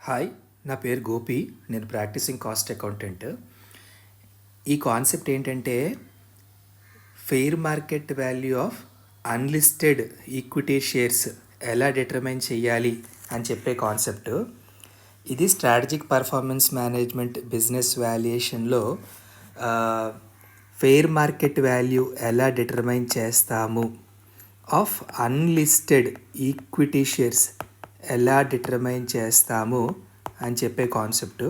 Hi, నా పేరు గోపి. నేను ప్రాక్టీసింగ్ కాస్ట్ అకౌంటెంట్. ఈ కాన్సెప్ట్ ఏంటంటే fair market value of unlisted equity shares ఎలా డిటర్మైన్ చేయాలి అని చెప్పే కాన్సెప్ట్. ఇది స్ట్రాటజిక్ పర్ఫార్మెన్స్ మేనేజ్మెంట్ బిజినెస్ వాల్యుయేషన్లో ఫెయిర్ మార్కెట్ వాల్యూ ఎలా డిటర్మైన్ చేస్తాము ఆఫ్ అన్లిస్టెడ్ ఈక్విటీ షేర్స్ ఎలా డిటర్మైన్ చేస్తాము అని చెప్పే కాన్సెప్టు.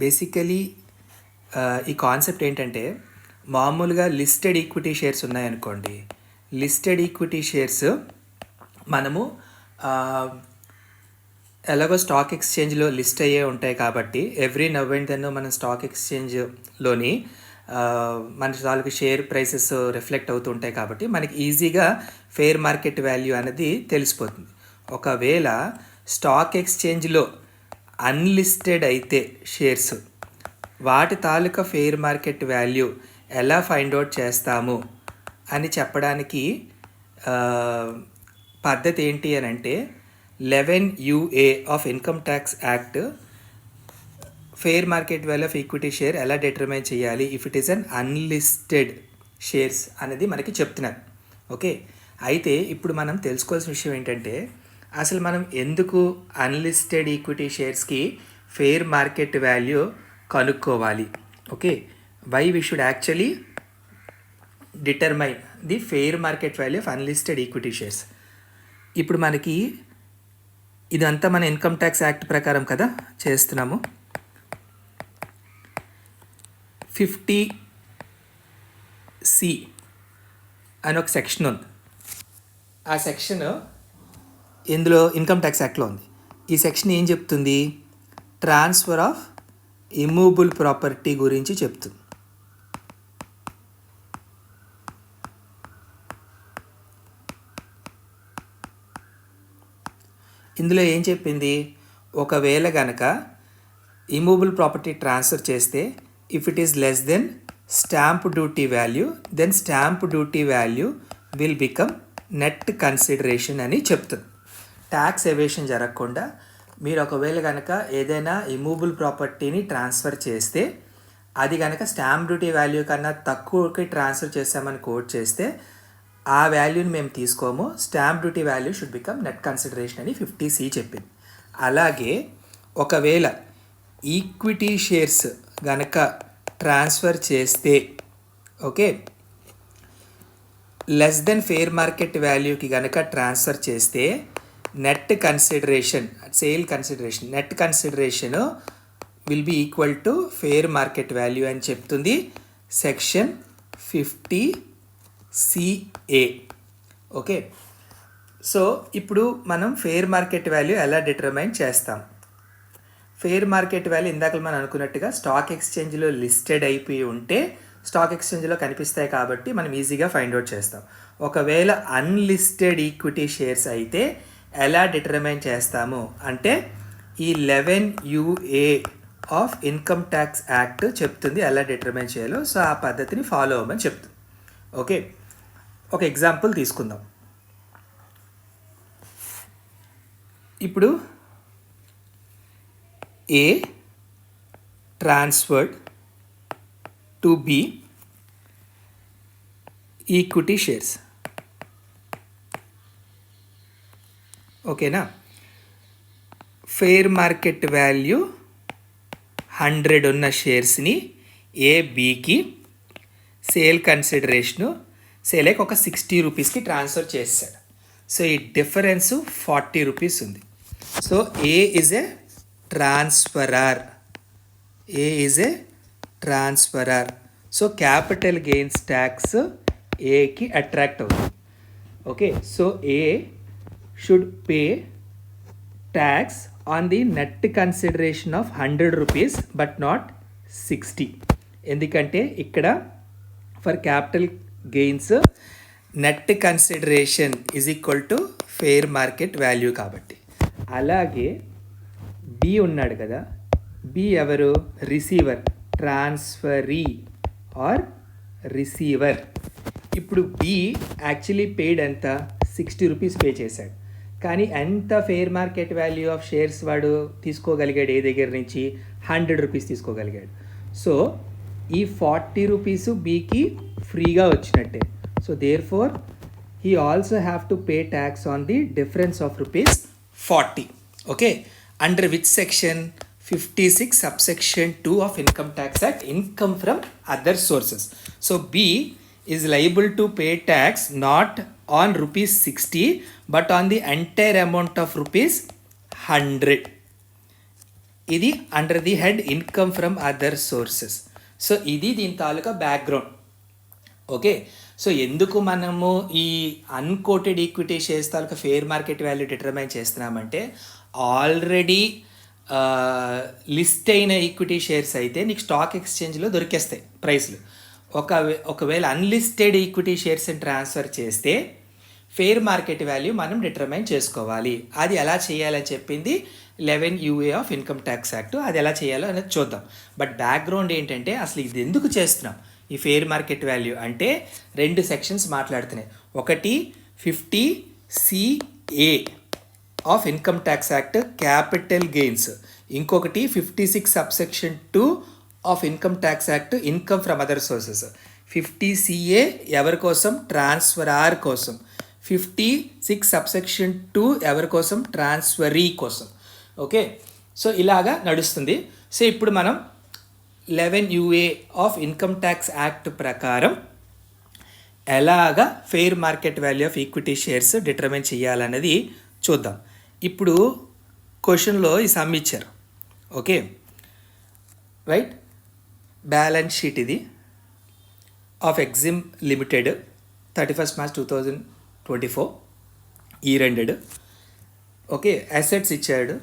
బేసికలీ ఈ కాన్సెప్ట్ ఏంటంటే మామూలుగా లిస్టెడ్ ఈక్విటీ షేర్స్ ఉన్నాయనుకోండి. లిస్టెడ్ ఈక్విటీ షేర్స్ మనము ఎలాగో స్టాక్ ఎక్స్చేంజ్లో లిస్ట్ అయ్యే ఉంటాయి కాబట్టి ఎవ్రీ నవ్ అండ్ దెన్ మనం స్టాక్ ఎక్స్చేంజ్లోని మన తాలూకు షేర్ ప్రైసెస్ రిఫ్లెక్ట్ అవుతూ ఉంటాయి కాబట్టి మనకి ఈజీగా ఫెయిర్ మార్కెట్ వాల్యూ అనేది తెలిసిపోతుంది. ఒకవేళ స్టాక్ ఎక్స్చేంజ్లో అన్లిస్టెడ్ అయితే షేర్స్ వాటి తాలూకా ఫెయిర్ మార్కెట్ వాల్యూ ఎలా ఫైండ్ అవుట్ చేస్తాము అని చెప్పడానికి పద్ధతి ఏంటి అని అంటే 11UA of income tax act fair market value of equity share ఎలా డిటర్మైన్ చేయాలి if it is an unlisted shares అనేది మనకి చెప్తున్నారు. ఓకే, అయితే ఇప్పుడు మనం తెలుసుకోవాల్సిన విషయం ఏంటంటే అసలు మనం ఎందుకు అన్లిస్టెడ్ ఈక్విటీ షేర్స్కి ఫెయిర్ మార్కెట్ వాల్యూ కనుక్కోవాలి. Okay, why we should actually determine the fair market value of unlisted equity shares. ఇప్పుడు మనకి ఇదంతా మన ఇన్కమ్ ట్యాక్స్ యాక్ట్ ప్రకారం కదా చేస్తున్నాము. 50C అని ఒక సెక్షన్ ఉంది. ఆ సెక్షన్ ఇందులో ఇన్కమ్ ట్యాక్స్ యాక్ట్లో ఉంది. ఈ సెక్షన్ ఏం చెప్తుంది? ట్రాన్స్ఫర్ ఆఫ్ ఇమ్మూవబుల్ ప్రాపర్టీ గురించి చెప్తుంది. ఇందులో ఏం చెప్పింది? ఒకవేళ గనక ఇమ్మూవబుల్ ప్రాపర్టీ ట్రాన్స్ఫర్ చేస్తే if it is less then stamp duty value then stamp duty value will become net consideration అని చెప్తుంది. ట్యాక్స్ ఎవేషన్ జరగకుండా మీరు ఒకవేళ కనుక ఏదైనా ఇమ్మూవబుల్ ప్రాపర్టీని ట్రాన్స్ఫర్ చేస్తే అది కనుక స్టాంప్ డ్యూటీ వాల్యూ కన్నా తక్కువకి ట్రాన్స్ఫర్ చేసామని కోట్ చేస్తే ఆ వాల్యూని మేము తీసుకోము. Stamp duty value should become net consideration అని 50C చెప్పింది. అలాగే ఒకవేళ ఈక్విటీ షేర్స్ గనక ట్రాన్స్ఫర్ చేస్తే okay less than fair market వాల్యూకి గనక ట్రాన్స్ఫర్ చేస్తే net consideration sale consideration net consideration will be equal to fair market value అని చెప్తుంది సెక్షన్ 50CA. ఓకే, సో ఇప్పుడు మనం ఫెయిర్ మార్కెట్ వాల్యూ ఎలా డిటర్మైన్ చేస్తాం? ఫెయిర్ మార్కెట్ వాల్యూ ఇందాక మనం అనుకున్నట్టుగా స్టాక్ ఎక్స్చేంజ్లో లిస్టెడ్ అయిపోయి ఉంటే స్టాక్ ఎక్స్చేంజ్లో కనిపిస్తాయి కాబట్టి మనం ఈజీగా ఫైండ్ అవుట్ చేస్తాం. ఒకవేళ అన్లిస్టెడ్ ఈక్విటీ షేర్స్ అయితే ఎలా డిటర్మైన్ చేస్తాము అంటే ఈ 11UA of income tax act చెప్తుంది ఎలా డిటర్మైన్ చేయాలో. సో ఆ పద్ధతిని ఫాలో అవ్వమని చెప్తుంది. ఓకే, ఒక ఎగ్జాంపుల్ తీసుకుందాం. ఇప్పుడు A transferred to B equity shares. ఓకేనా? ఫెయిర్ మార్కెట్ వాల్యూ 100 ఉన్న షేర్స్ని ABకి సేల్ కన్సిడరేషను సేలేక ఒక 60 రూపీస్కి ట్రాన్స్ఫర్ చేశాడు. సో ఈ డిఫరెన్స్ 40 రూపీస్ ఉంది. So A is a transferor. So capital gains tax ఏకి అట్రాక్ట్ అవుతుంది. Okay, so A should pay tax on the net consideration of 100 rupees but not 60. ఎందుకంటే ఇక్కడ for capital gains net consideration is equal to fair market value కాబట్టి. అలాగే B ఉన్నాడు కదా, B ఎవరు? Receiver, transferee or receiver. ఇప్పుడు B actually paid ఎంత? 60 rupees pay చేశాడు. కానీ ఎంత fair market value of shares వాడు తీసుకోగలిగాడు ఏ దగ్గర నుంచి? 100 రూపీస్ తీసుకోగలిగాడు. సో ఈ 40 రూపీస్ బీకి ఫ్రీగా వచ్చినట్టే. So therefore he also have to pay tax on the difference of rupees 40. Okay, under which section? 56 subsection 2 of Income Tax Act, income from other sources. So B is liable to pay tax not on rupees 60 but on the entire amount of rupees 100. ఇది under the head income from other sources. So ఇది దీని తాలూకా background. Okay, so ఎందుకు మనము ఈ uncoated equity shares తాలూకా fair market value determine చేస్తున్నామంటే, already list అయిన equity shares అయితే నీకు స్టాక్ ఎక్స్చేంజ్లో దొరికేస్తాయి ప్రైస్లు. ఒకవేళ అన్లిస్టెడ్ ఈక్విటీ షేర్స్ని ట్రాన్స్ఫర్ చేస్తే ఫెయిర్ మార్కెట్ వాల్యూ మనం డిటర్మైన్ చేసుకోవాలి. అది ఎలా చేయాలని చెప్పింది 11 UA of income tax act. అది ఎలా చేయాలో అనేది చూద్దాం. బట్ బ్యాక్గ్రౌండ్ ఏంటంటే, అసలు ఇది ఎందుకు చేస్తున్నాం ఈ ఫెయిర్ మార్కెట్ వాల్యూ అంటే, 2 సెక్షన్స్ మాట్లాడుతున్నాయి. ఒకటి 50CA of income tax act capital gains, ఇంకొకటి 56 subsection 2 of income tax act income from other sources. 50CA ఎవరి కోసం? ట్రాన్స్ఫరార్ కోసం. 56 సబ్సెక్షన్ 2 ఎవరి కోసం? ట్రాన్స్ఫరీ కోసం. ఓకే, సో ఇలాగా నడుస్తుంది. సో ఇప్పుడు మనం 11 UA of income tax act ప్రకారం ఎలాగా fair market value of equity shares determine చేయాలన్నది చూద్దాం. ఇప్పుడు క్వశ్చన్లో ఈ సమ్ ఇచ్చారు. ఓకే రైట్, బ్యాలెన్స్ షీట్ ఇది of Exim limited 31 March 2024 year ended. Okay, assets ఇచ్చాడు,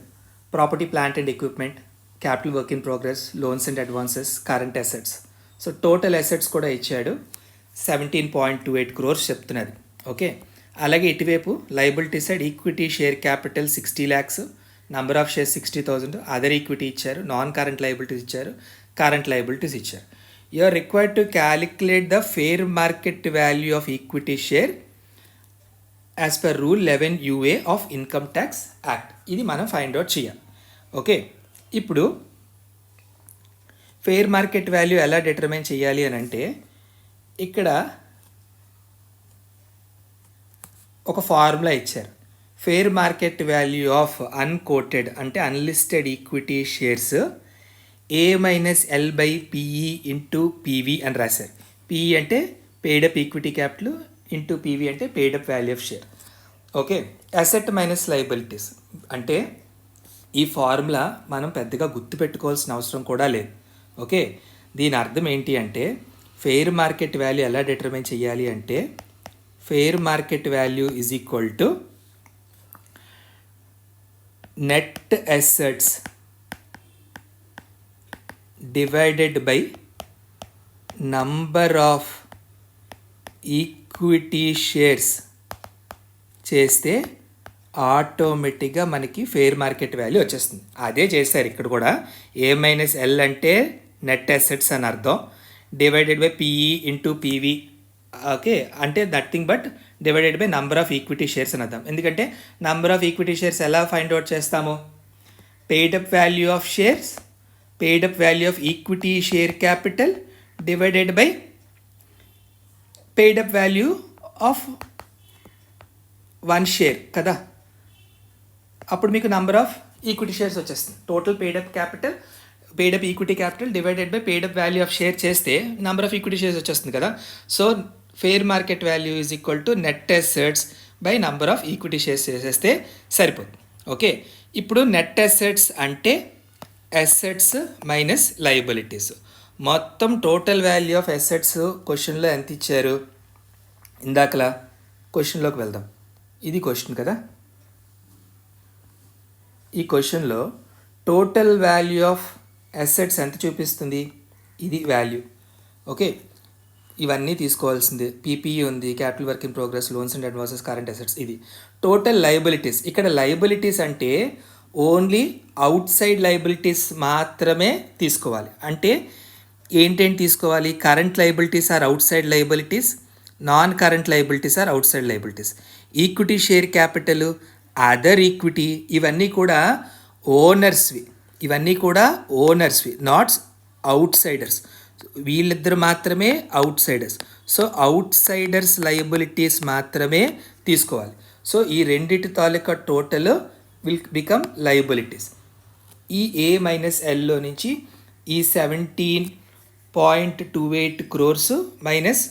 property plant and equipment, capital work in progress, loans and advances, current assets. So total assets కూడా ఇచ్చాడు, 17.28 crores చెప్తున్నది. ఓకే, అలాగే ఇటువైపు liability side equity share capital 60 lakhs, number of shares 60,000, other equity ఇచ్చారు, non current liabilities ఇచ్చారు, current liabilities ఇచ్చారు. You are required to calculate the fair market value of equity share as per rule 11 UA of income tax act. ఇది మనం find out చేయాలి. Okay, ఇప్పుడు fair market value ఎలా determine చేయాలి అని అంటే, ఇక్కడ ఒక ఫార్ములా ఇచ్చారు. Fair market value of unquoted అంటే unlisted equity shares A-L/PE into PV అని రాశారు. PE అంటే paid up equity capital, into PV అంటే paid up value of share. Okay, asset minus liabilities అంటే ఈ ఫార్ములా మనం పెద్దగా గుర్తుపెట్టుకోవాల్సిన అవసరం కూడా లేదు. ఓకే, దీని అర్థం ఏంటి అంటే, ఫెయిర్ మార్కెట్ వాల్యూ ఎలా డిటర్మైన్ చేయాలి అంటే, fair market value is equal to net assets divided by number of equity shares చేస్తే ఆటోమేటిక్గా మనకి ఫెయిర్ మార్కెట్ వాల్యూ వచ్చేస్తుంది. అదే చేశారు ఇక్కడ కూడా. A-L అంటే నెట్ అసెట్స్ అని అర్థం, divided by PE into PV. Okay, అంటే nothing but divided by number of equity shares అని అర్థం. ఎందుకంటే నంబర్ ఆఫ్ ఈక్విటీ షేర్స్ ఎలా ఫైండ్ అవుట్ చేస్తాము? Paid up value of shares, paid up value of equity share capital divided by paid up value of 1 share కదా. అప్పుడు మీకు number of equity shares వచ్చేస్తుంది. Total paid up capital, paid up equity capital divided by paid up value of share చేస్తే number of equity shares వచ్చేస్తుంది కదా. So fair market value is equal to net assets by number of equity shares చేసేస్తే సరిపోతుంది. Okay, ఇప్పుడు net assets అంటే assets minus liabilities. మొత్తం total value of assets క్వశ్చన్లో ఎంత ఇచ్చారు? ఇందాకలా క్వశ్చన్లోకి వెళ్దాం. ఇది క్వశ్చన్ కదా. ఈ క్వశ్చన్లో టోటల్ వాల్యూ ఆఫ్ అసెట్స్ ఎంత చూపిస్తుంది? ఇది వాల్యూ. ఓకే, ఇవన్నీ తీసుకోవాల్సిందే. PPE ఉంది, capital work in progress, loans and advances, current assets. ఇది టోటల్ లయబిలిటీస్. ఇక్కడ లయబిలిటీస్ అంటే ఓన్లీ అవుట్ సైడ్ లయబిలిటీస్ మాత్రమే తీసుకోవాలి. అంటే ఏంటేంటి తీసుకోవాలి? Current liabilities are outside liabilities, non current liabilities are outside liabilities. Equity share capital, other equity ఇవన్నీ కూడా ఓనర్స్వి, నాట్ అవుట్ సైడర్స్. వీళ్ళిద్దరు మాత్రమే outsiders. So outsiders liabilities మాత్రమే తీసుకోవాలి. సో ఈ రెండిటి తాలూకా టోటల్ విల్ బికమ్ లయబిలిటీస్. ఈ ఏ మైనస్ ఎల్లో నుంచి ఈ 17.28 crores minus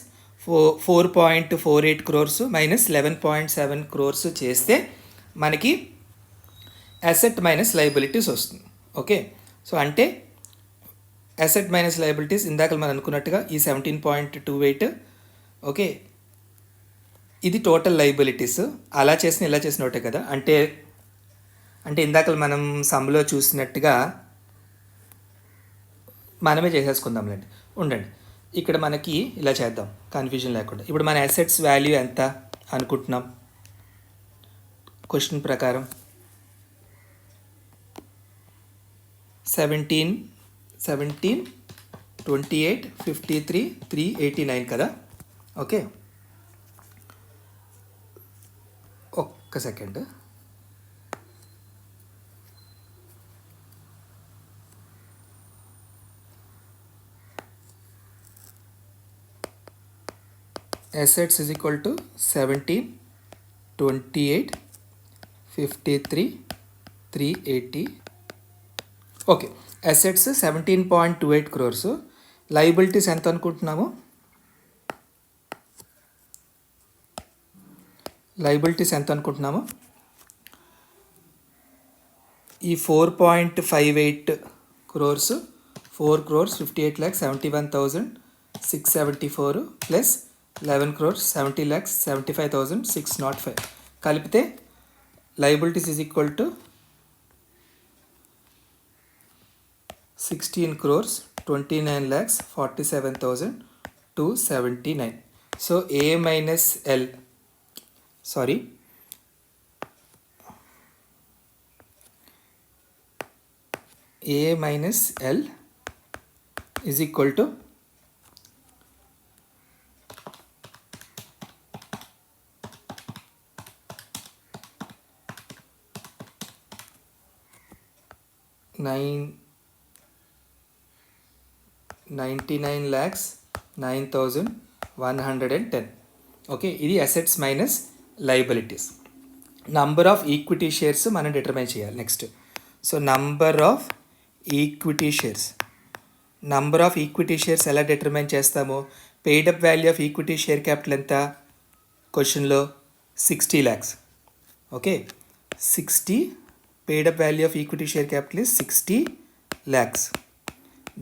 4.48 crores minus 11.7 crores చేస్తే మనకి అసెట్ మైనస్ లయబిలిటీస్ వస్తుంది. ఓకే, సో అంటే అసెట్ మైనస్ లయబిలిటీస్ ఇందాక మనం అనుకున్నట్టుగా ఈ 17.28, ఓకే, ఇది టోటల్ లయబిలిటీస్. అలా చేసిన ఇలా చేసిన ఒకటే కదా. అంటే ఇందాక మనం సమ్లో చూసినట్టుగా మనమే చేసేసుకుందాంలేండి. ఉండండి, ఇక్కడ మనకి ఇలా చేద్దాం కన్ఫ్యూజన్ లేకుండా. ఇప్పుడు మన అసెట్స్ వాల్యూ ఎంత అనుకుంటున్నాం క్వశ్చన్ ప్రకారం? 17, 28, 53, 389 కదా. ఓకే, ఒక్క second. assets is equal to 17, 28, 53, 380. Okay, assets 17.28 crores. Liabilities ఎంత అనుకుంటున్నాము? ఈ 4.58 crores, 4 crores 58,71,674 ప్లస్ 11 crores 70,75,605 కలిపితే liabilities is equal to 16 crores 29,47,279. So A minus L is equal to $99,09,110. Okay, ఇది assets minus liabilities. Number of equity shares మనం determine చేయాలి next. So number of equity shares ఎలా determine చేస్తామో? Paid up value of equity share capital ఎంత క్వశ్చన్లో? 60 lakhs. Okay, 60 paid up value of equity share capital is 60 lakhs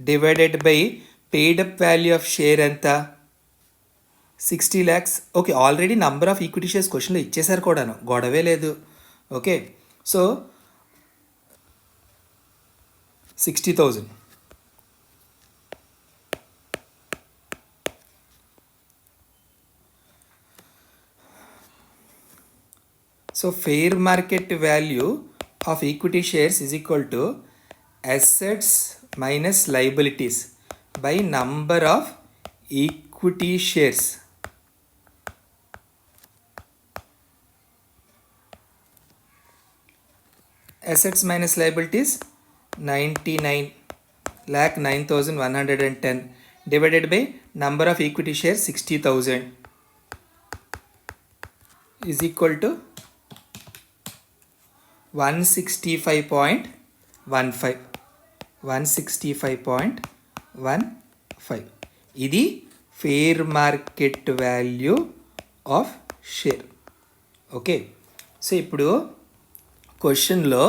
divided by paid up value of share ఎంత? 60 lakhs. Okay, already number of equity shares క్వశ్చన్లో ఇచ్చేసారు కూడాను, గొడవే లేదు. Okay, so 60,000. So fair market value of equity shares is equal to assets minus liabilities by number of equity shares. Assets minus liabilities 99,09,110 divided by number of equity shares 60,000 is equal to 165.15. ఇది fair market value of share. Okay, so ఇప్పుడు క్వశ్చన్లో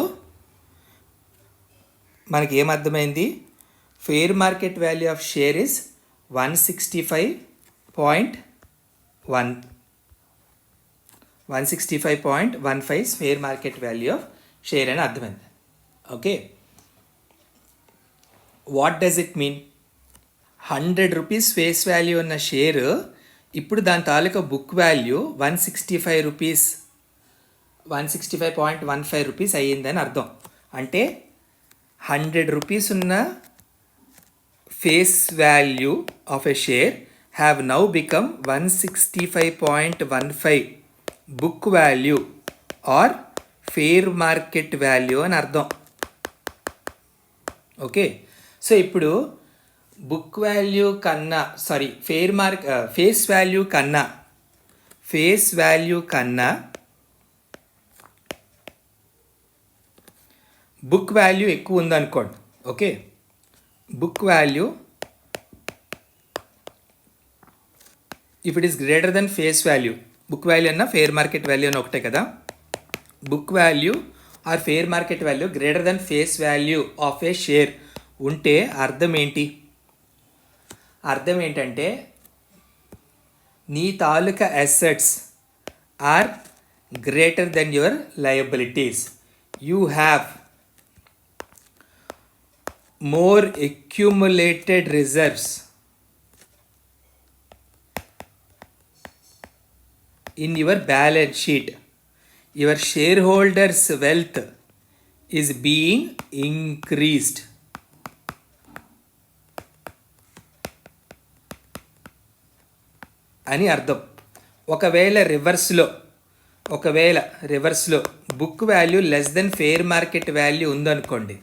మనకి ఏమర్థమైంది? Fair market value of share is 165.15 fair market value of share అని అర్థమైంది. Okay, what does it mean? 100 rupees face value ఉన్న share ఇప్పుడు దాని తాలూకా బుక్ వాల్యూ 165 రూపీస్, 165.15 రూపీస్ అయ్యిందని అర్థం. అంటే 100 రూపీస్ ఉన్న face value of a share have now become 165.15 book value or fair market value అని అర్థం. ఓకే, సో ఇప్పుడు బుక్ వాల్యూ కన్నా ఫేస్ వాల్యూ కన్నా బుక్ వాల్యూ ఎక్కువ ఉందనుకోండి. Okay, book value if it is greater then face value, book value అన్న fair market value అని ఒకటే కదా. Book value or fair market value greater then face value of a share ఉంటే అర్థం ఏంటి? అర్థం ఏంటంటే నీ తాలూకా assets are greater than your liabilities. You have more accumulated reserves in your balance sheet. Your shareholders' wealth is being increased. అని అర్థం. ఒకవేళ రివర్స్లో book value less than fair market value ఉందనుకోండి,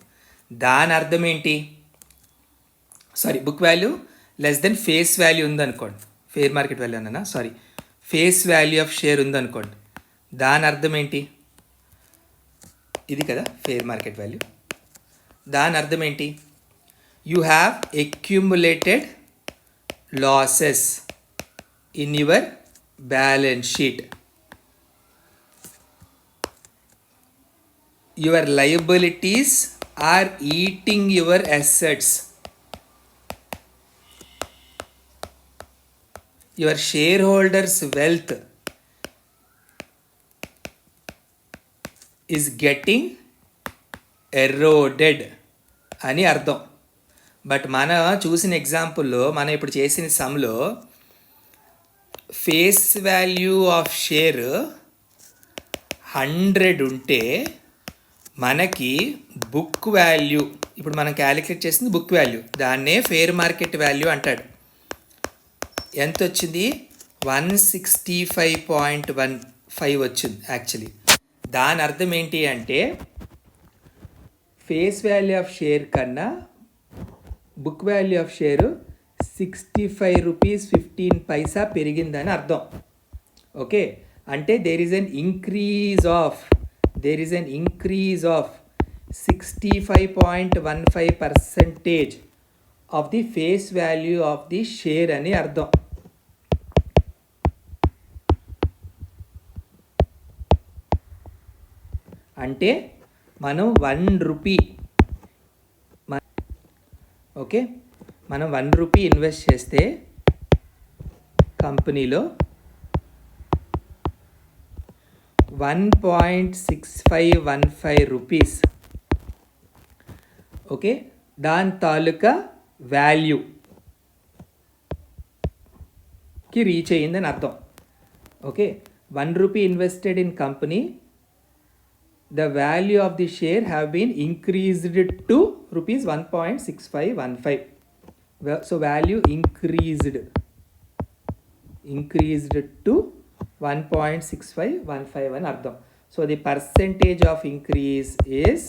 దాని అర్థం ఏంటి? Book value less than face value ఉందనుకోండి, fair market value అన్నా ఫేస్ వాల్యూ ఆఫ్ షేర్ ఉందనుకోండి, దాని అర్థం ఏంటి? ఇది కదా ఫేర్ మార్కెట్ వాల్యూ. దాని అర్థం ఏంటి? You have accumulated losses in your balance sheet. Your liabilities are eating your assets. Your shareholders' wealth is getting eroded అని అర్థం. బట్ మనం చూసిన ఎగ్జాంపుల్లో, మనం ఇప్పుడు చేసిన సమ్లో ఫేస్ వాల్యూ ఆఫ్ షేర్ 100 ఉంటే మనకి బుక్ వాల్యూ, ఇప్పుడు మనం క్యాలిక్యులేట్ చేసింది బుక్ వాల్యూ, దాన్నే ఫేర్ మార్కెట్ వాల్యూ అంటాడు. ఎంత వచ్చింది? 165.15 వచ్చింది యాక్చువల్లీ. దాని అర్థం ఏంటి అంటే ఫేస్ వాల్యూ ఆఫ్ షేర్ కన్నా book value of share 65 rupees 15 పెరిగిందని అర్థం. ఓకే, అంటే there is an increase of 65.15% of the face value of the share అని అర్థం. అంటే మనం 1 రూపీ మనం 1 రూపీ ఇన్వెస్ట్ చేస్తే కంపెనీలో 1.6515 రూపీస్, ఓకే, దాని తాలూకా వాల్యూకి రీచ్ అయ్యిందని అర్థం. Okay, 1 rupee invested in company, the value of the share have been increased to rupees 1.6515. So value increased to 1.6515 అని అర్థం. So the percentage of increase is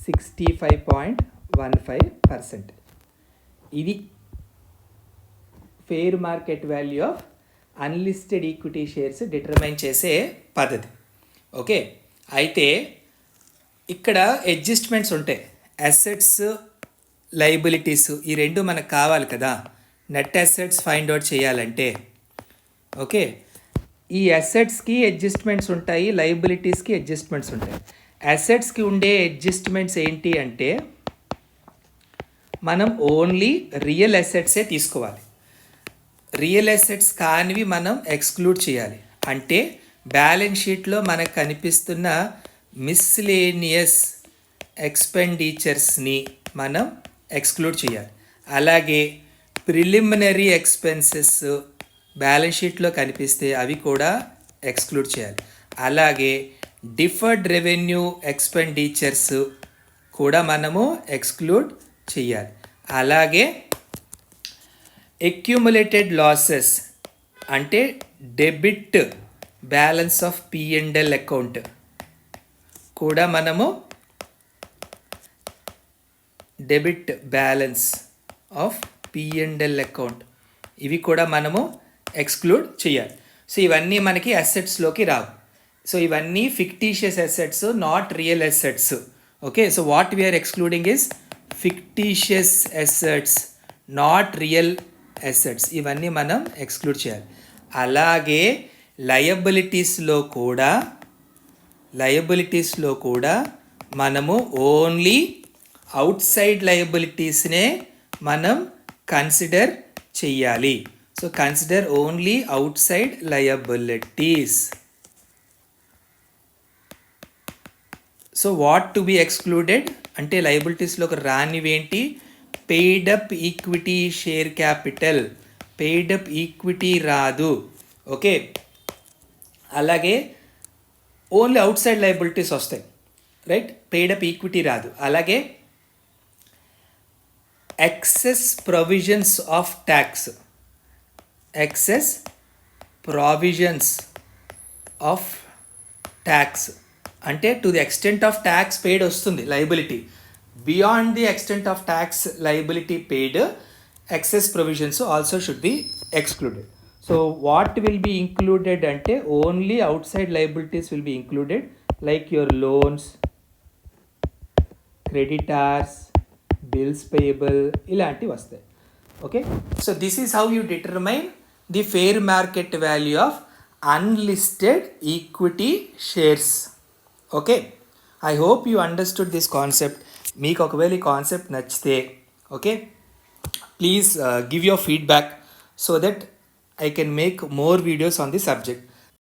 65.15%. ఇది fair market value of unlisted equity shares determine చేసే పద్ధతి. Okay, అయితే ఇక్కడ adjustments ఉంటాయి. Assets, liabilities, ఈ రెండు మనకు కావాలి కదా నెట్ అసెట్స్ ఫైండ్ అవుట్ చేయాలంటే. ఓకే, ఈ అసెట్స్కి అడ్జస్ట్మెంట్స్ ఉంటాయి, లయబిలిటీస్కి అడ్జస్ట్మెంట్స్ ఉంటాయి. అసెట్స్కి ఉండే అడ్జస్ట్మెంట్స్ ఏంటి అంటే మనం ఓన్లీ రియల్ అసెట్సే తీసుకోవాలి. రియల్ అసెట్స్ కానివి మనం ఎక్స్క్లూడ్ చేయాలి. అంటే బ్యాలెన్స్ షీట్లో మనకు కనిపిస్తున్న మిస్లేనియస్ ఎక్స్పెండిచర్స్ని మనం ఎక్స్క్లూడ్ చేయాలి. అలాగే ప్రిలిమినరీ ఎక్స్పెన్సెస్ బ్యాలెన్స్ షీట్లో కనిపిస్తే అవి కూడా ఎక్స్క్లూడ్ చేయాలి. అలాగే డిఫర్డ్ రెవెన్యూ ఎక్స్పెండిచర్స్ కూడా మనము ఎక్స్క్లూడ్ చెయ్యాలి. అలాగే అక్యుములేటెడ్ లాసెస్ అంటే debit balance of P&L account కూడా మనము debit balance of P&L account ఇవి కూడా మనము ఎక్స్క్లూడ్ చేయాలి. సో ఇవన్నీ మనకి అసెట్స్లోకి రావు. సో ఇవన్నీ fictitious assets, not real assets. Okay, so what we are excluding is fictitious assets, not real assets. ఇవన్నీ మనం ఎక్స్క్లూడ్ చేయాలి. అలాగే లయబిలిటీస్లో కూడా మనము ఓన్లీ అవుట్ సైడ్ లయబిలిటీస్నే మనం కన్సిడర్ చెయ్యాలి. So consider only outside liabilities. So what to be excluded అంటే లయబిలిటీస్లోకి రానివేంటి? Paid up equity share capital, paid up equity రాదు. ఓకే, అలాగే ఓన్లీ అవుట్ సైడ్ లయబిలిటీస్ వస్తాయి, రైట్? పెయిడ్ అప్ ఈక్విటీ రాదు. అలాగే excess provisions of tax, excess provisions of tax అంటే to the extent of tax paid వస్తుంది liability. Beyond the extent of tax liability paid, excess provisions also should be excluded. So what will be included అంటే only outside liabilities will be included, like your loans, creditors, bills payable, ఇలాంటివి వస్తాయి. Okay, so this is how you determine the fair market value of unlisted equity shares. Okay, I hope you understood this concept. మీకు ఒకవేళ ఈ concept నచ్చితే okay, please give your feedback so that I can make more videos on the subject.